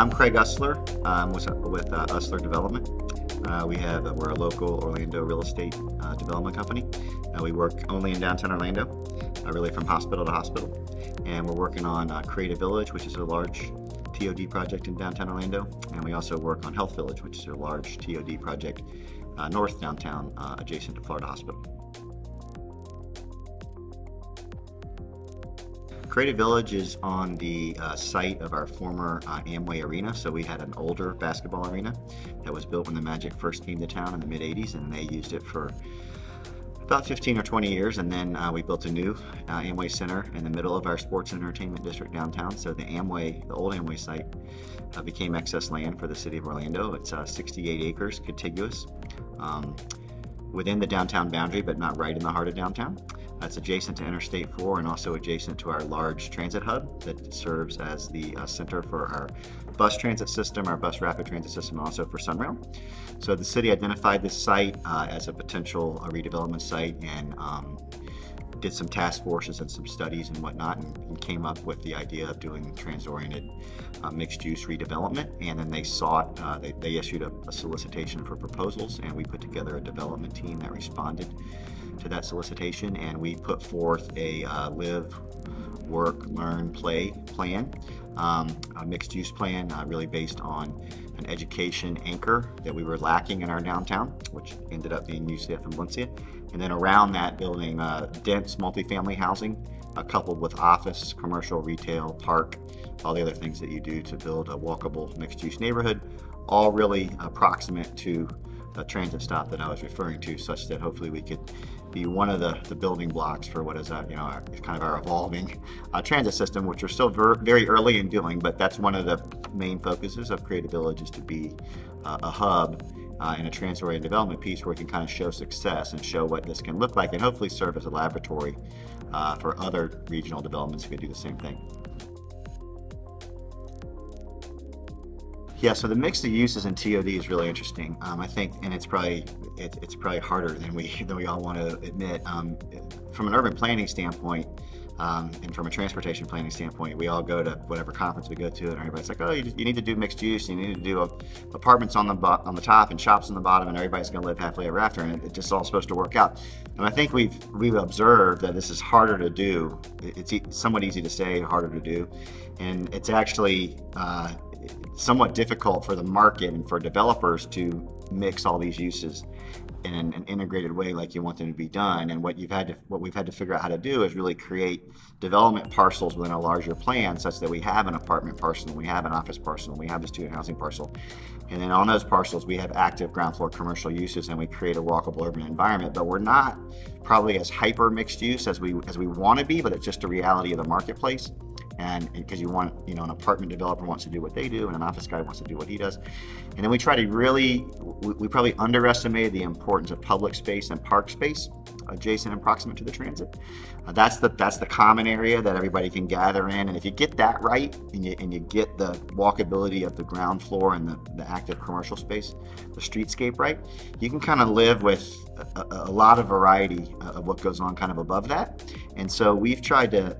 I'm Craig Ustler with Ustler Development. We're a local Orlando real estate development company. We work only in downtown Orlando, really from hospital to hospital. And we're working on Creative Village, which is a large TOD project in downtown Orlando. And we also work on Health Village, which is a large TOD project north downtown, adjacent to Florida Hospital. Creative Village is on the site of our former Amway Arena. So we had an older basketball arena that was built when the Magic first came to town in the mid-'80s, and they used it for about 15 or 20 years. And then we built a new Amway Center in the middle of our sports and entertainment district downtown. So the old Amway site became excess land for the city of Orlando. It's 68 acres contiguous within the downtown boundary, but not right in the heart of downtown. It's adjacent to Interstate 4 and also adjacent to our large transit hub that serves as the center for our bus transit system, our bus rapid transit system, and also for Sunrail. So the city identified this site as a potential redevelopment site and did some task forces and some studies and whatnot, and came up with the idea of doing trans-oriented mixed-use redevelopment. And then they issued a solicitation for proposals, and we put together a development team that responded to that solicitation, and we put forth a live, work, learn, play plan, a mixed-use plan really based on an education anchor that we were lacking in our downtown, which ended up being UCF and Valencia. And then around that, building dense multifamily housing, coupled with office, commercial, retail, park, all the other things that you do to build a walkable mixed-use neighborhood, all really approximate to a transit stop that I was referring to, such that hopefully we could be one of the building blocks for what is kind of our evolving transit system, which we're still very early in doing, but that's one of the main focuses of Creative Village, is to be a hub and a trans-oriented development piece where we can kind of show success and show what this can look like, and hopefully serve as a laboratory for other regional developments who can do the same thing. Yeah, so the mix of uses in TOD is really interesting. I think, and it's probably harder than we all want to admit. From an urban planning standpoint, and from a transportation planning standpoint, we all go to whatever conference we go to, and everybody's like, "Oh, you need to do mixed use. You need to do apartments on the top and shops on the bottom, and everybody's going to live happily ever after." And it's just all supposed to work out. And I think we've observed that this is harder to do. It's somewhat easy to say, harder to do, and it's actually somewhat difficult for the market and for developers to mix all these uses in an integrated way like you want them to be done. And what we've had to figure out how to do is really create development parcels within a larger plan, such that we have an apartment parcel, and we have an office parcel, and we have the student housing parcel. And then on those parcels, we have active ground floor commercial uses, and we create a walkable urban environment. But we're not probably as hyper mixed use as we want to be, but it's just a reality of the marketplace. And because an apartment developer wants to do what they do, and an office guy wants to do what he does. And then we probably underestimated the importance of public space and park space adjacent and proximate to the transit. That's the common area that everybody can gather in. And if you get that right, and you get the walkability of the ground floor and the active commercial space, the streetscape right, you can kind of live with a lot of variety of what goes on kind of above that. And so we've tried to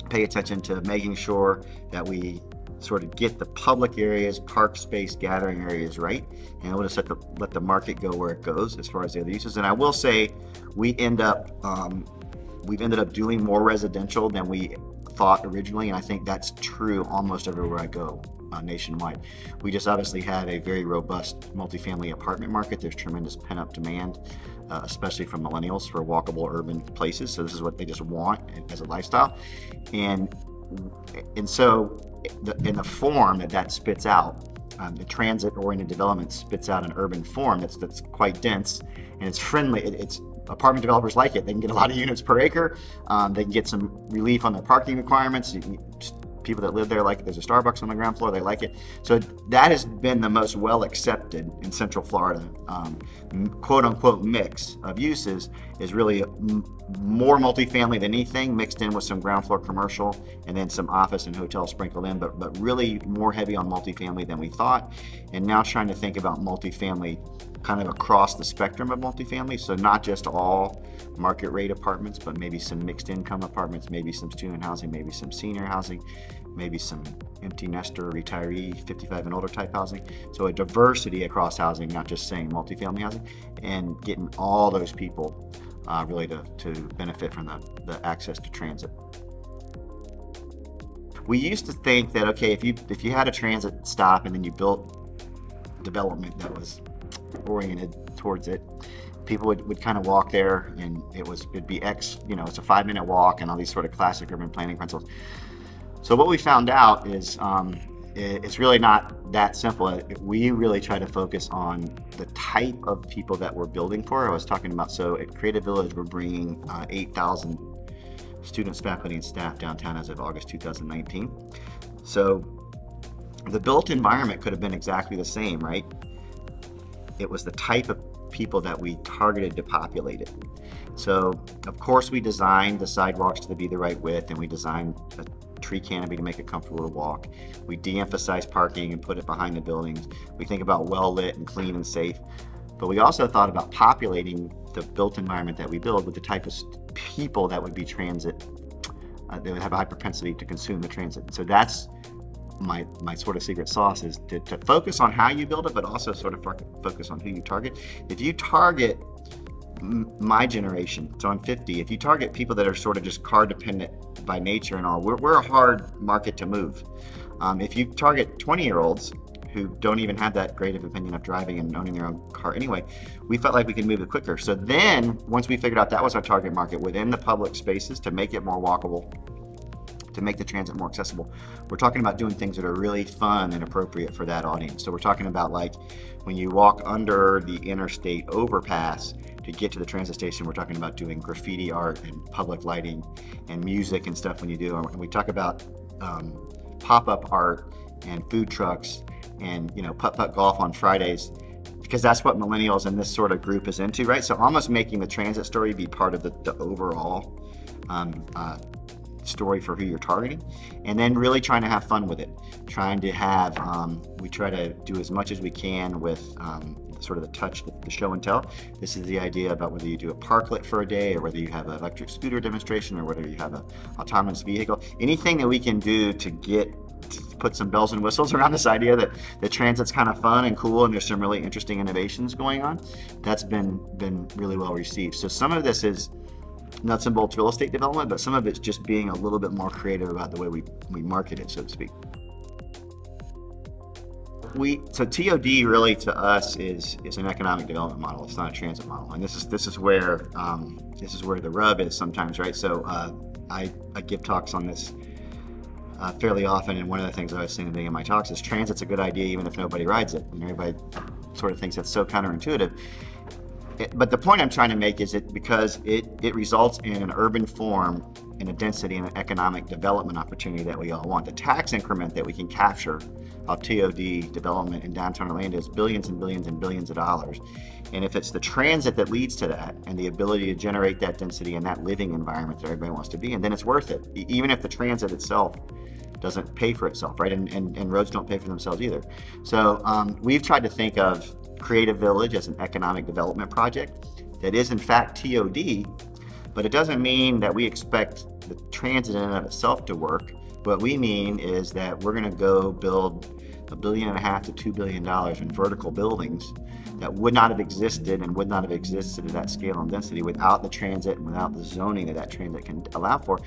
pay attention to making sure that we sort of get the public areas, park space, gathering areas right, and we'll just let the market go where it goes as far as the other uses. And I will say we've ended up doing more residential than we thought originally, and I think that's true almost everywhere I go nationwide. We just obviously have a very robust multifamily apartment market. There's tremendous pent-up demand, especially from millennials, for walkable urban places. So this is what they just want as a lifestyle, and so in the form that spits out, the transit-oriented development spits out an urban form that's quite dense, and it's friendly. It's apartment developers like it. They can get a lot of units per acre. They can get some relief on their parking requirements. People that live there like it. There's a Starbucks on the ground floor. They like it. So that has been the most well accepted in Central Florida, quote unquote mix of uses is really more multifamily than anything, mixed in with some ground floor commercial and then some office and hotel sprinkled in, but really more heavy on multifamily than we thought. And now trying to think about multifamily kind of across the spectrum of multifamily. So not just all market rate apartments, but maybe some mixed income apartments, maybe some student housing, maybe some senior housing, maybe some empty nester, retiree, 55 and older type housing. So a diversity across housing, not just saying multifamily housing, and getting all those people really to benefit from the access to transit. We used to think that, okay, if you had a transit stop and then you built development that was oriented towards it, people would kind of walk there, and it'd be X, it's a 5-minute walk, and all these sort of classic urban planning principles. So what we found out is it's really not that simple. We really try to focus on the type of people that we're building for. I was talking about, so at Creative Village, we're bringing 8,000 students, faculty, and staff downtown as of August 2019. So the built environment could have been exactly the same, right? It was the type of people that we targeted to populate it. So of course we designed the sidewalks to be the right width, and we designed a tree canopy to make it comfortable to walk. We de-emphasize parking and put it behind the buildings. We think about well lit and clean and safe. But we also thought about populating the built environment that we build with the type of people that would be transit, they would have a high propensity to consume the transit. So that's my sort of secret sauce, is to focus on how you build it, but also sort of focus on who you target. If you target my generation, so I'm 50, if you target people that are sort of just car dependent by nature and all, we're a hard market to move. If you target 20-year-olds who don't even have that great of opinion of driving and owning their own car anyway, we felt like we could move it quicker. So then once we figured out that was our target market within the public spaces, to make it more walkable, to make the transit more accessible, we're talking about doing things that are really fun and appropriate for that audience. So we're talking about, like, when you walk under the interstate overpass to get to the transit station, we're talking about doing graffiti art and public lighting and music and stuff when you do. And we talk about pop-up art and food trucks and putt-putt golf on Fridays, because that's what millennials and this sort of group is into, right? So almost making the transit story be part of the overall story for who you're targeting, and then really trying to have fun with it. Trying to have, we try to do as much as we can with sort of the touch, the show and tell. This is the idea about whether you do a parklet for a day, or whether you have an electric scooter demonstration, or whether you have an autonomous vehicle. Anything that we can do to put some bells and whistles around this idea that the transit's kind of fun and cool, and there's some really interesting innovations going on. That's been really well received. So some of this is nuts and bolts real estate development, but some of it's just being a little bit more creative about the way we market it, so to speak. So TOD really to us is an economic development model. It's not a transit model, and this is where the rub is sometimes, right? So I give talks on this fairly often, and one of the things I was saying in my talks is transit's a good idea even if nobody rides it, and everybody sort of thinks that's so counterintuitive. But the point I'm trying to make is because it results in an urban form and a density and an economic development opportunity that we all want. The tax increment that we can capture of TOD development in downtown Orlando is billions and billions and billions of dollars. And if it's the transit that leads to that, and the ability to generate that density and that living environment that everybody wants to be in, then it's worth it, even if the transit itself doesn't pay for itself, right? And roads don't pay for themselves either. So we've tried to think of Creative Village as an economic development project that is in fact TOD, but it doesn't mean that we expect the transit in and of itself to work. What we mean is that we're going to go build $1.5 billion to $2 billion in vertical buildings that would not have existed and would not have existed at that scale and density without the transit and without the zoning that transit can allow for.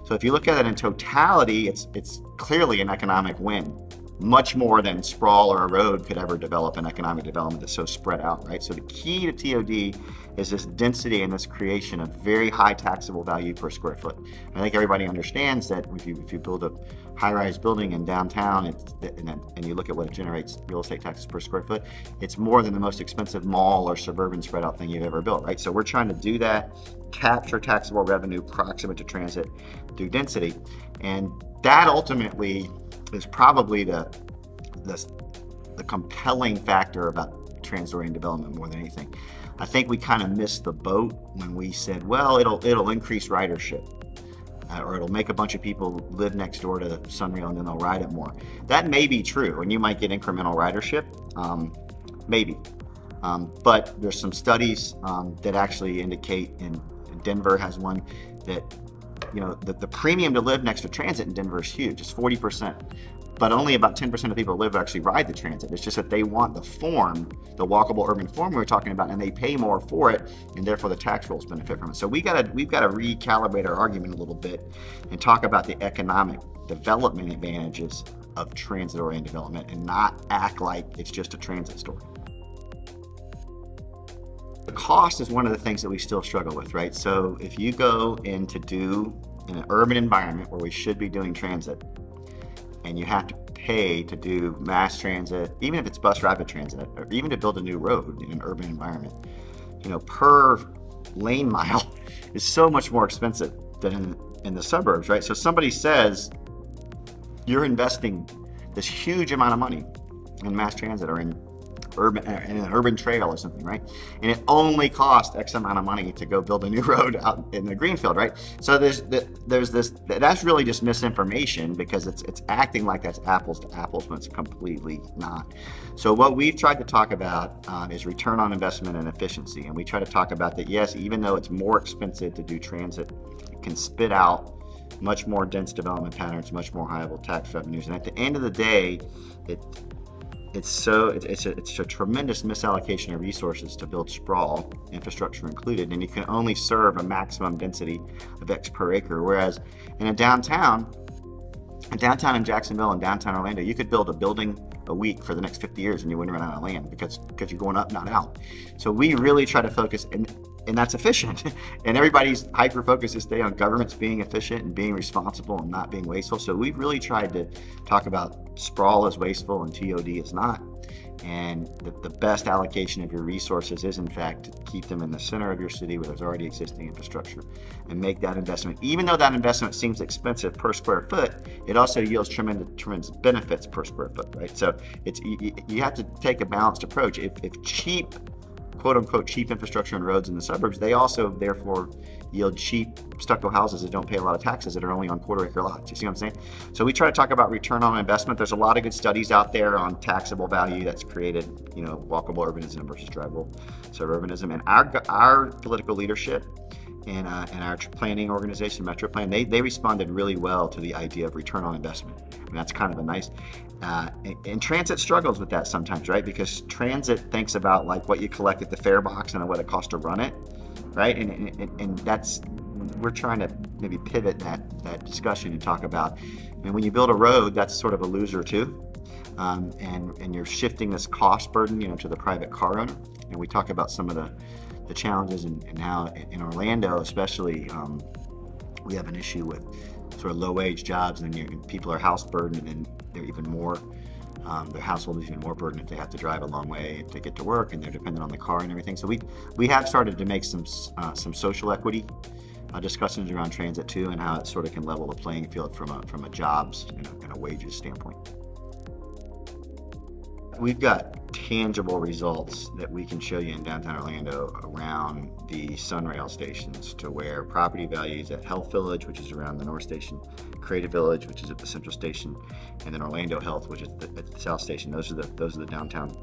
So if you look at it in totality, it's clearly an economic win, much more than sprawl or a road could ever develop an economic development that's so spread out, right? So the key to TOD is this density and this creation of very high taxable value per square foot. I think everybody understands that if you build a high-rise building in downtown and you look at what it generates real estate taxes per square foot, it's more than the most expensive mall or suburban spread out thing you've ever built, right? So we're trying to do that, capture taxable revenue proximate to transit through density, and that ultimately is probably the compelling factor about transit-oriented development more than anything. I think we kind of missed the boat when we said, well, it'll increase ridership, or it'll make a bunch of people live next door to the Sunrail and then they'll ride it more. That may be true, and you might get incremental ridership, maybe. But there's some studies that actually indicate, and Denver has one, that the premium to live next to transit in Denver is huge. It's 40%. But only about 10% of people who live actually ride the transit. It's just that they want the form, the walkable urban form we were talking about, and they pay more for it, and therefore the tax rolls benefit from it. So we've got to recalibrate our argument a little bit and talk about the economic development advantages of transit-oriented development and not act like it's just a transit story. The cost is one of the things that we still struggle with, right? So if you go in to do in an urban environment where we should be doing transit, and you have to pay to do mass transit, even if it's bus rapid transit, or even to build a new road in an urban environment, per lane mile is so much more expensive than in the suburbs, right? So somebody says you're investing this huge amount of money in mass transit or in an urban trail or something, right? And it only costs X amount of money to go build a new road out in the greenfield, right? So there's this, that's really just misinformation, because it's acting like that's apples to apples when it's completely not. So what we've tried to talk about is return on investment and efficiency. And we try to talk about that, yes, even though it's more expensive to do transit, it can spit out much more dense development patterns, much more viable tax revenues. And at the end of the day, it's a tremendous misallocation of resources to build sprawl, infrastructure included, and you can only serve a maximum density of X per acre. Whereas in downtown in Jacksonville and downtown Orlando, you could build a building a week for the next 50 years and you wouldn't run out of land because you're going up, not out. So we really try to focus, and that's efficient. And everybody's hyper focus is stay on governments being efficient and being responsible and not being wasteful. So we've really tried to talk about sprawl as wasteful and TOD is not. And the best allocation of your resources is, in fact, to keep them in the center of your city where there's already existing infrastructure and make that investment. Even though that investment seems expensive per square foot, it also yields tremendous benefits per square foot, right? So you have to take a balanced approach. If cheap, quote unquote, cheap infrastructure and roads in the suburbs, they also therefore yield cheap stucco houses that don't pay a lot of taxes, that are only on quarter-acre lots. You see what I'm saying? So we try to talk about return on investment. There's a lot of good studies out there on taxable value that's created, walkable urbanism versus drivable suburbanism. And our political leadership and our planning organization, Metro Plan, they responded really well to the idea of return on investment. And that's kind of a nice, and transit struggles with that sometimes, right? Because transit thinks about like what you collect at the fare box and what it costs to run it, right? And that's, we're trying to maybe pivot that discussion and talk about, when you build a road, that's sort of a loser too. And you're shifting this cost burden, to the private car owner. And we talk about some of the challenges and how in Orlando, especially, we have an issue with sort of low-wage jobs, and then people are house burdened, and they're even more, their household is even more burdened if they have to drive a long way to get to work, and they're dependent on the car and everything. So we have started to make some social equity discussions around transit too, and how it sort of can level the playing field from a jobs and a wages standpoint. We've got tangible results that we can show you in downtown Orlando around the Sunrail stations, to where property values at Health Village, which is around the North Station, Creative Village, which is at the Central Station, and then Orlando Health, which is at the South Station. Those are the downtown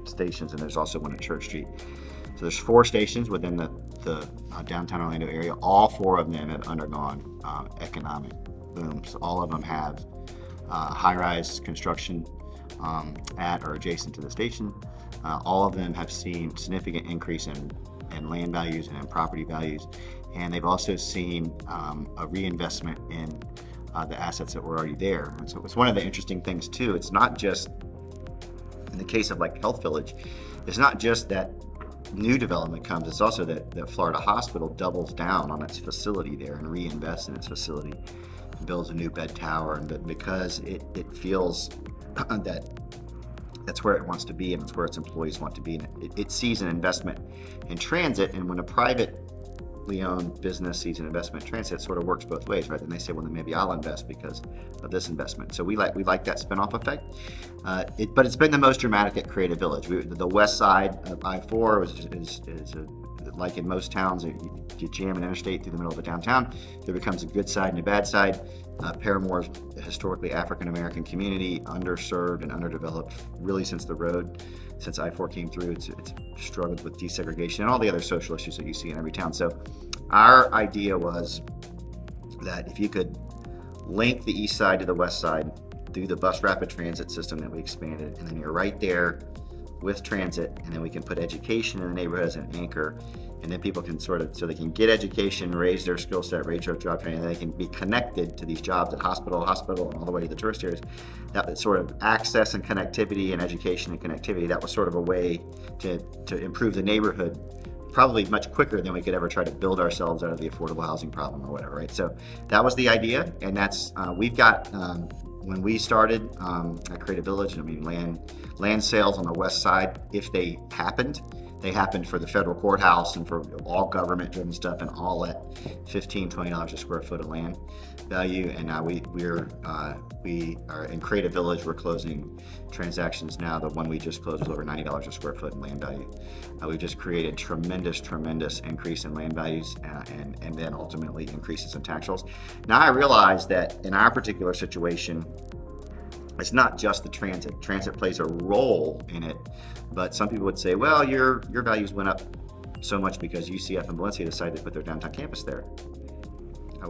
stations, and there's also one at Church Street. So there's 4 stations within the downtown Orlando area. All 4 of them have undergone economic booms. All of them have high-rise construction at or adjacent to the station. All of them have seen significant increase in land values and in property values, and they've also seen a reinvestment in the assets that were already there. And so it's one of the interesting things too. It's not just, in the case of like Health Village, it's not just that new development comes, it's also that Florida Hospital doubles down on its facility there and reinvests in its facility, builds a new bed tower, and because it feels that's where it wants to be, and it's where its employees want to be, and it sees an investment in transit. And when a privately owned business sees an investment in transit, it sort of works both ways, right? Then they say, well, then maybe I'll invest because of this investment. So we like that spin-off effect. But it's been the most dramatic at Creative Village. The west side of I-4 is like in most towns, you jam an interstate through the middle of a downtown, there becomes a good side and a bad side. Paramore is a historically African-American community, underserved and underdeveloped really since I-4 came through. It's struggled with desegregation and all the other social issues that you see in every town. So our idea was that if you could link the east side to the west side through the bus rapid transit system that we expanded, and then you're right there with transit, and then we can put education in the neighborhood as an anchor, and then people can so they can get education, raise their skill set, raise their job training, and they can be connected to these jobs at hospital, and all the way to the tourist areas. That sort of access and connectivity and education and connectivity, that was sort of a way to improve the neighborhood probably much quicker than we could ever try to build ourselves out of the affordable housing problem or whatever, right? So that was the idea, and that's, we've got, when we started at Creative Village, land sales on the west side, if they happened for the federal courthouse and for all government-driven stuff, and all at $15, $20 a square foot of land value. And now we are in Creative Village. We're closing transactions now. The one we just closed was over $90 a square foot in land value. We've just created tremendous increase in land values, and then ultimately increases in tax rolls. Now I realize that in our particular situation, it's not just the transit. Transit plays a role in it, but some people would say, well, your values went up so much because UCF and Valencia decided to put their downtown campus there. I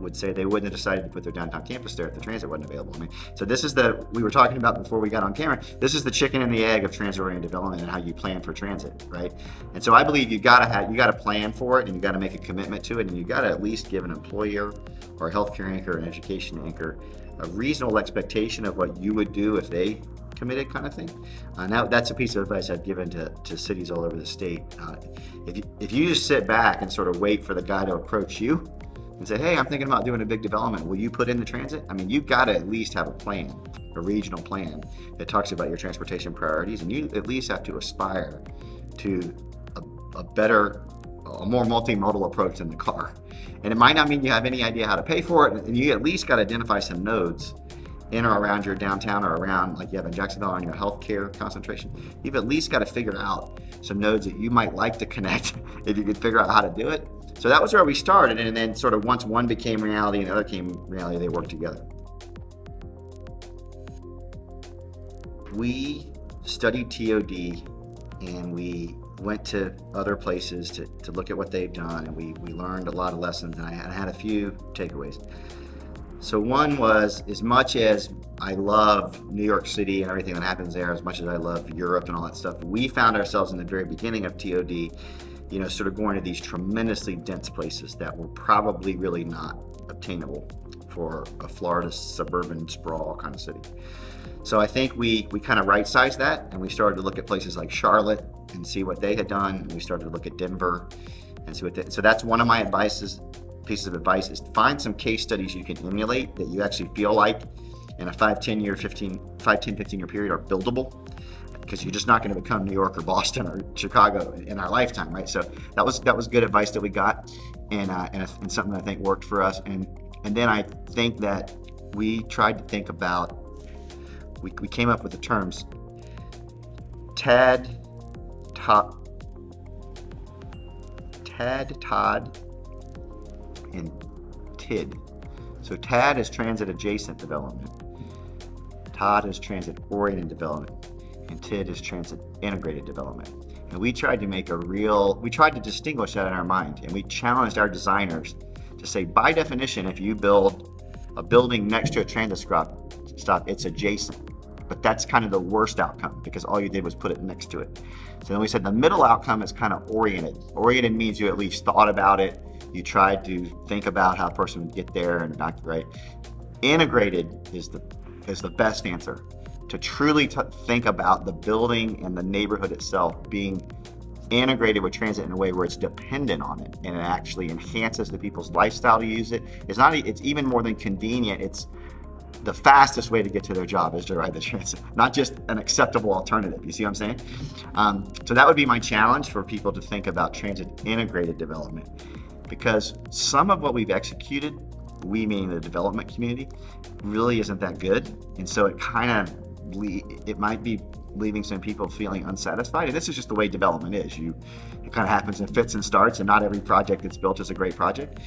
would say they wouldn't have decided to put their downtown campus there if the transit wasn't available. So this is we were talking about before we got on camera, this is the chicken and the egg of transit-oriented development and how you plan for transit, right? And so I believe you got to plan for it, and you got to make a commitment to it, and you got to at least give an employer or a healthcare anchor, an education anchor, a reasonable expectation of what you would do if they committed, kind of thing. Now that's a piece of advice I've given to cities all over the state. If you just sit back and sort of wait for the guy to approach you and say, hey, I'm thinking about doing a big development, will you put in the transit? You've got to at least have a plan, a regional plan that talks about your transportation priorities, and you at least have to aspire to a more multimodal approach than the car. And it might not mean you have any idea how to pay for it, and you at least got to identify some nodes in or around your downtown, or around, like you have in Jacksonville, on your healthcare concentration. You've at least got to figure out some nodes that you might like to connect if you could figure out how to do it. So that was where we started, and then sort of once one became reality and the other became reality, they worked together. We studied TOD, and we went to other places to look at what they've done, and we learned a lot of lessons, and I had a few takeaways. So one was, as much as I love New York City and everything that happens there, as much as I love Europe and all that stuff, we found ourselves in the very beginning of TOD, sort of going to these tremendously dense places that were probably really not obtainable for a Florida suburban sprawl kind of city. So I think we kind of right-sized that, and we started to look at places like Charlotte and see what they had done, and we started to look at Denver and see so that's one of my pieces of advice, is find some case studies you can emulate that you actually feel like in a 15 year period are buildable, because you're just not going to become New York or Boston or Chicago in our lifetime, right? So that was good advice that we got, and something I think worked for us. And then I think that we tried to think about, we came up with the terms TOD, and TID. So TAD is transit adjacent development, TOD is transit oriented development, and TID is transit integrated development. And we tried to distinguish that in our mind, and we challenged our designers to say, by definition, if you build a building next to a transit stop, it's adjacent. But that's kind of the worst outcome, because all you did was put it next to it. So then we said the middle outcome is kind of oriented. Oriented means you at least thought about it. You tried to think about how a person would get there and not, right? Integrated is the best answer. To truly think about the building and the neighborhood itself being integrated with transit in a way where it's dependent on it, and it actually enhances the people's lifestyle to use it. It's even more than convenient. It's the fastest way to get to their job is to ride the transit, not just an acceptable alternative. You see what I'm saying? So that would be my challenge for people to think about transit integrated development, because some of what we've executed, we meaning the development community, really isn't that good. And so it might be leaving some people feeling unsatisfied. And this is just the way development is. It kind of happens in fits and starts, and not every project that's built is a great project.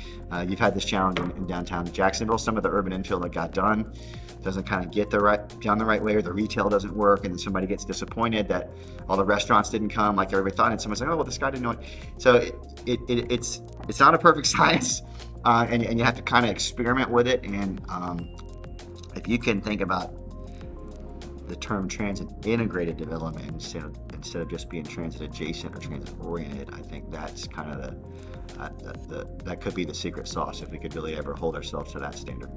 You've had this challenge in downtown Jacksonville. Some of the urban infill that got done doesn't kind of get done the right way, or the retail doesn't work, and then somebody gets disappointed that all the restaurants didn't come like everybody thought, and someone's like, oh, well, this guy didn't know it. So it's not a perfect science, and you have to kind of experiment with it. And if you can think about the term transit integrated development instead of just being transit adjacent or transit oriented, I think that's kind of that could be the secret sauce if we could really ever hold ourselves to that standard.